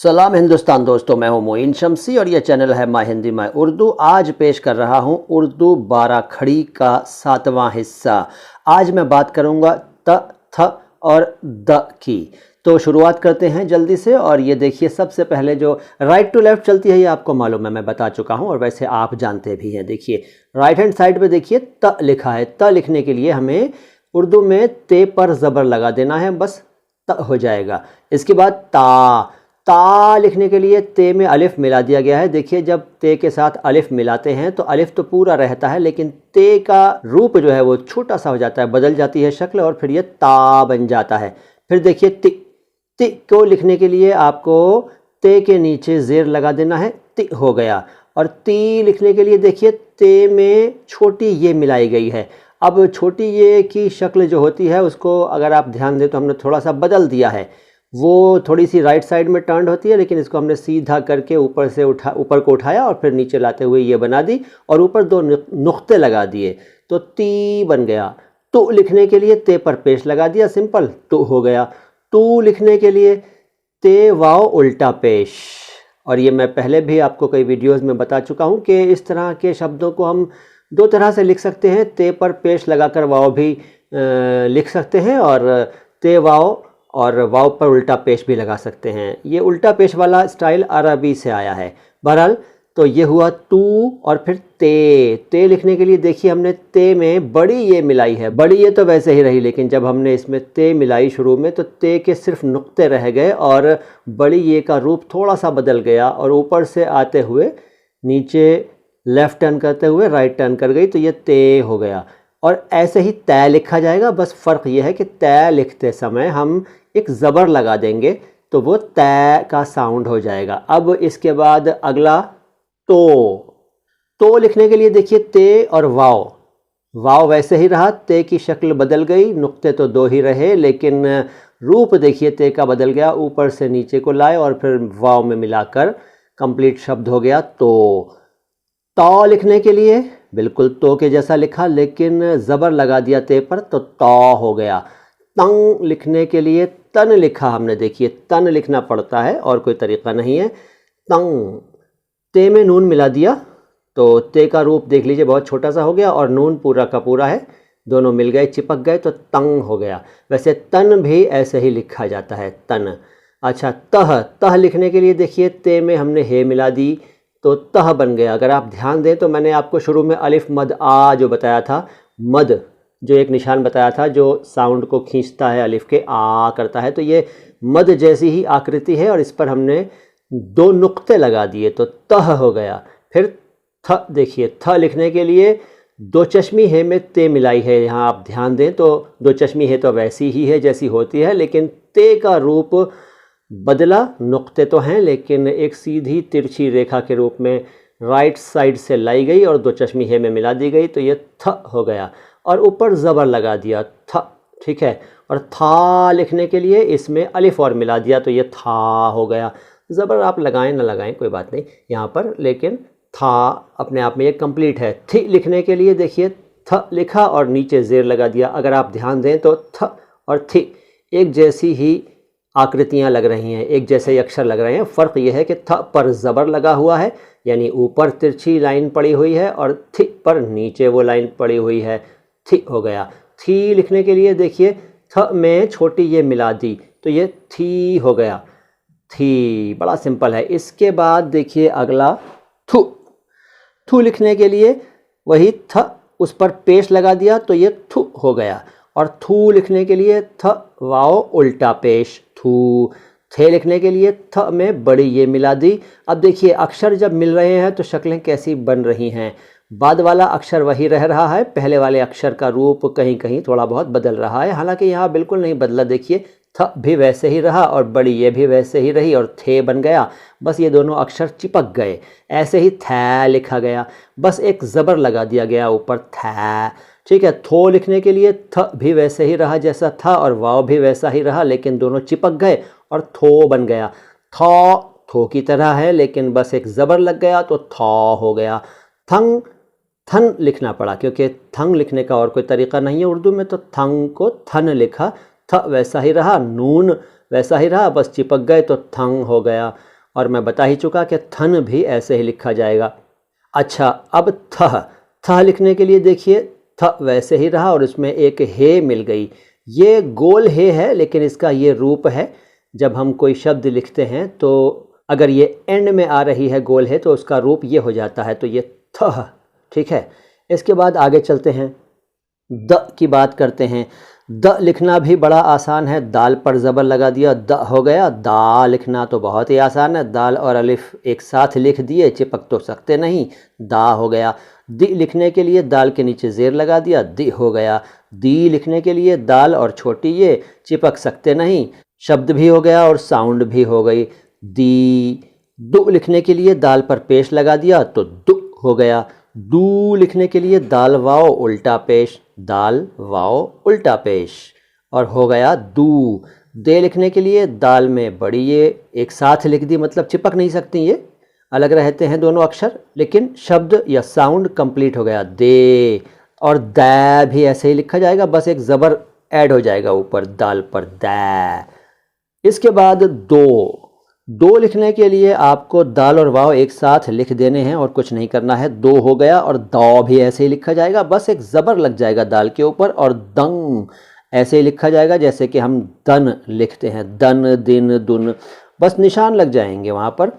सलाम हिंदुस्तान दोस्तों, मैं हूं मोइन शमसी और ये चैनल है माय हिंदी माय उर्दू। आज पेश कर रहा हूं उर्दू 12 खड़ी का 7वां हिस्सा। आज मैं बात करूंगा त, थ और द की। तो शुरुआत करते हैं जल्दी से। और ये देखिए, सबसे पहले जो राइट टू लेफ़्ट चलती है ये आपको मालूम है, मैं बता चुका हूँ और वैसे आप जानते भी हैं। देखिए राइट हैंड साइड पे देखिए त लिखा है। त लिखने के लिए हमें उर्दू में ते पर ज़बर लगा देना है, बस त हो जाएगा। इसके बाद ता लिखने के लिए ते में अलिफ मिला दिया गया है। देखिए जब ते के साथ अलिफ मिलाते हैं तो अलिफ तो पूरा रहता है, लेकिन ते का रूप जो है वो छोटा सा हो जाता है, बदल जाती है शक्ल और फिर ये ता बन जाता है। फिर देखिए ति को लिखने के लिए आपको ते के नीचे ज़ेर लगा देना है, ति हो गया। और ती लिखने के लिए देखिए ते में छोटी ये मिलाई गई है। अब छोटी ये की शक्ल जो होती है उसको अगर आप ध्यान दें तो हमने थोड़ा सा बदल दिया है। वो थोड़ी सी राइट साइड में टर्न होती है, लेकिन इसको हमने सीधा करके ऊपर को उठाया और फिर नीचे लाते हुए ये बना दी और ऊपर दो नुक्ते लगा दिए तो ती बन गया। तू लिखने के लिए ते पर पेश लगा दिया, सिंपल तू हो गया। तू लिखने के लिए ते वाव उल्टा पेश। और ये मैं पहले भी आपको कई वीडियोज़ में बता चुका हूँ कि इस तरह के शब्दों को हम दो तरह से लिख सकते हैं। ते पर पेश लगाकर वाव भी लिख सकते हैं और ते वाव और वाव पर उल्टा पेश भी लगा सकते हैं। ये उल्टा पेश वाला स्टाइल अरबी से आया है। बहरहाल तो ये हुआ तू। और फिर ते लिखने के लिए देखिए हमने ते में बड़ी ये मिलाई है। बड़ी ये तो वैसे ही रही, लेकिन जब हमने इसमें ते मिलाई शुरू में तो ते के सिर्फ नुक्ते रह गए और बड़ी ये का रूप थोड़ा सा बदल गया और ऊपर से आते हुए नीचे लेफ़्ट टर्न करते हुए राइट टर्न कर गई तो ये ते हो गया। और ऐसे ही तय लिखा जाएगा, बस फ़र्क ये है कि तय लिखते समय हम एक ज़बर लगा देंगे तो वो तय का साउंड हो जाएगा। अब इसके बाद अगला तो लिखने के लिए देखिए ते और वाव वैसे ही रहा, ते की शक्ल बदल गई, नुक्ते तो दो ही रहे लेकिन रूप देखिए ते का बदल गया, ऊपर से नीचे को लाए और फिर वाव में मिलाकर कंप्लीट शब्द हो गया तो लिखने के लिए बिल्कुल तो के जैसा लिखा, लेकिन ज़बर लगा दिया ते पर तो हो गया। तंग लिखने के लिए तन लिखा हमने, देखिए तन लिखना पड़ता है और कोई तरीक़ा नहीं है। तंग, ते में नून मिला दिया तो ते का रूप देख लीजिए बहुत छोटा सा हो गया और नून पूरा का पूरा है, दोनों मिल गए चिपक गए तो तंग हो गया। वैसे तन भी ऐसे ही लिखा जाता है, तन। अच्छा तह लिखने के लिए देखिए ते में हमने हे मिला दी तो तह बन गया। अगर आप ध्यान दें तो मैंने आपको शुरू में अलिफ मद आ जो बताया था, मद जो एक निशान बताया था जो साउंड को खींचता है, अलिफ के आ करता है, तो ये मद जैसी ही आकृति है और इस पर हमने दो नुक्ते लगा दिए तो तह हो गया। फिर थ देखिए, थ लिखने के लिए दो चश्मी है में ते मिलाई है। यहाँ आप ध्यान दें तो दो चश्मी है तो वैसी ही है जैसी होती है, लेकिन ते का रूप बदला, नुक्ते तो हैं लेकिन एक सीधी तिरछी रेखा के रूप में राइट साइड से लाई गई और दो चश्मी है में मिला दी गई तो ये थ हो गया और ऊपर ज़बर लगा दिया थ, ठीक है। और था लिखने के लिए इसमें अलिफ और मिला दिया तो ये था हो गया। ज़बर आप लगाएं ना लगाएं कोई बात नहीं यहाँ पर, लेकिन था अपने आप में ये कंप्लीट है। थी लिखने के लिए देखिए थ लिखा और नीचे ज़ेर लगा दिया। अगर आप ध्यान दें तो थ और थी एक जैसी ही आकृतियाँ लग रही हैं, एक जैसे ही अक्षर लग रहे हैं। फ़र्क यह है कि थ पर ज़बर लगा हुआ है, यानी ऊपर तिरछी लाइन पड़ी हुई है और थी पर नीचे वो लाइन पड़ी हुई है, थी हो गया। थी लिखने के लिए देखिए थ में छोटी ये मिला दी तो ये थी हो गया, थी। बड़ा सिंपल है। इसके बाद देखिए अगला थू लिखने के लिए वही थ उस पर पेश लगा दिया तो ये थू हो गया। और थू लिखने के लिए थ वाव उल्टा पेश थू। थे लिखने के लिए थ में बड़ी ये मिला दी। अब देखिए अक्षर जब मिल रहे हैं तो शक्लें कैसी बन रही हैं। बाद वाला अक्षर वही रह रहा है, पहले वाले अक्षर का रूप कहीं कहीं थोड़ा बहुत बदल रहा है, हालांकि यहाँ बिल्कुल नहीं बदला। देखिए थ भी वैसे ही रहा और बड़ी ये भी वैसे ही रही और थे बन गया, बस ये दोनों अक्षर चिपक गए। ऐसे ही थे लिखा गया, बस एक ज़बर लगा दिया गया ऊपर थे, ठीक है। थो लिखने के लिए थ भी वैसे ही रहा जैसा था और वाव भी वैसा ही रहा, लेकिन दोनों चिपक गए और थो बन गया। थो की तरह है लेकिन बस एक ज़बर लग गया तो थौ हो गया। थन लिखना पड़ा क्योंकि थंग लिखने का और कोई तरीक़ा नहीं है उर्दू में, तो थंग को थन लिखा, थ वैसा ही रहा। नून वैसा ही रहा, बस चिपक गए तो थंग हो गया। और मैं बता ही चुका कि थन भी ऐसे ही लिखा जाएगा। अच्छा, अब थ लिखने के लिए देखिए, थ वैसे ही रहा और इसमें एक हे मिल गई। ये गोल हे है, लेकिन इसका ये रूप है। जब हम कोई शब्द लिखते हैं तो अगर ये एंड में आ रही है गोल है तो उसका रूप ये हो जाता है, तो ये थ, ठीक है। इसके बाद आगे चलते हैं, द की बात करते हैं। द लिखना भी बड़ा आसान है, दाल पर ज़बर लगा दिया, द हो गया। दा लिखना तो बहुत ही आसान है, दाल और अलिफ एक साथ लिख दिए, चिपक तो सकते नहीं, दा हो गया। दी लिखने के लिए दाल के नीचे ज़ेर लगा दिया, दी हो गया। दी लिखने के लिए दाल और छोटी ये चिपक सकते नहीं, शब्द भी हो गया और साउंड भी हो गई, दी। दु लिखने के लिए दाल पर पेश लगा दिया तो दु हो गया। दू लिखने के लिए दाल वाव उल्टा पेश, दाल वाव उल्टा पेश, और हो गया दू। दे लिखने के लिए दाल में बड़ी ये एक साथ लिख दी, मतलब चिपक नहीं सकती, ये अलग रहते हैं दोनों अक्षर, लेकिन शब्द या साउंड कंप्लीट हो गया, दे। और दै भी ऐसे ही लिखा जाएगा, बस एक ज़बर ऐड हो जाएगा ऊपर दाल पर, दै। इसके बाद दो लिखने के लिए आपको दाल और वाव एक साथ लिख देने हैं और कुछ नहीं करना है, दो हो गया। और दौ भी ऐसे ही लिखा जाएगा, बस एक ज़बर लग जाएगा दाल के ऊपर, और दंग ऐसे ही लिखा जाएगा जैसे कि हम दन लिखते हैं, दन, दिन, दुन, बस निशान लग जाएंगे वहाँ पर।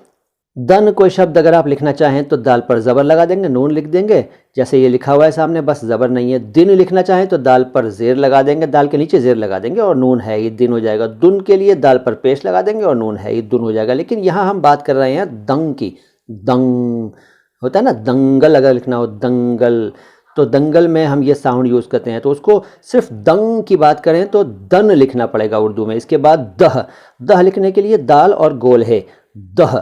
दन कोई शब्द अगर आप लिखना चाहें तो दाल पर ज़बर लगा देंगे, नून लिख देंगे, जैसे ये लिखा हुआ है सामने, बस ज़बर नहीं है। दिन लिखना चाहें तो दाल पर ज़ेर लगा देंगे, दाल के नीचे ज़ेर लगा देंगे और नून है, ये दिन हो जाएगा। दुन के लिए दाल पर पेश लगा देंगे और नून है, ये दुन हो जाएगा। लेकिन यहाँ हम बात कर रहे हैं दंग की, दंग होता है ना, दंगल अगर लिखना हो, दंगल, तो दंगल में हम ये साउंड यूज़ करते हैं, तो उसको सिर्फ दंग की बात करें तो दन लिखना पड़ेगा उर्दू में। इसके बाद दह लिखने के लिए दाल और गोल है, दह।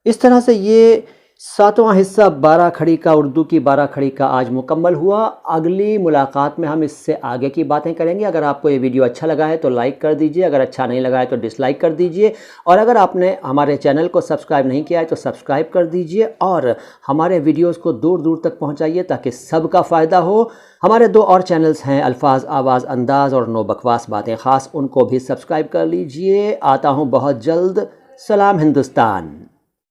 इस तरह से ये 7वां हिस्सा 12 खड़ी का, उर्दू की 12 खड़ी का आज मुकम्मल हुआ। अगली मुलाकात में हम इससे आगे की बातें करेंगे। अगर आपको ये वीडियो अच्छा लगा है तो लाइक कर दीजिए, अगर अच्छा नहीं लगा है तो डिसलाइक कर दीजिए, और अगर आपने हमारे चैनल को सब्सक्राइब नहीं किया है तो सब्सक्राइब कर दीजिए, और हमारे वीडियोस को दूर दूर तक पहुंचाइए ताकि सबका फ़ायदा हो। हमारे 2 और चैनल्स हैं, अल्फाज, आवाज़, अंदाज़ और नो बकवास बातें ख़ास, उनको भी सब्सक्राइब कर लीजिए। आता हूँ बहुत जल्द। सलाम हिंदुस्तान।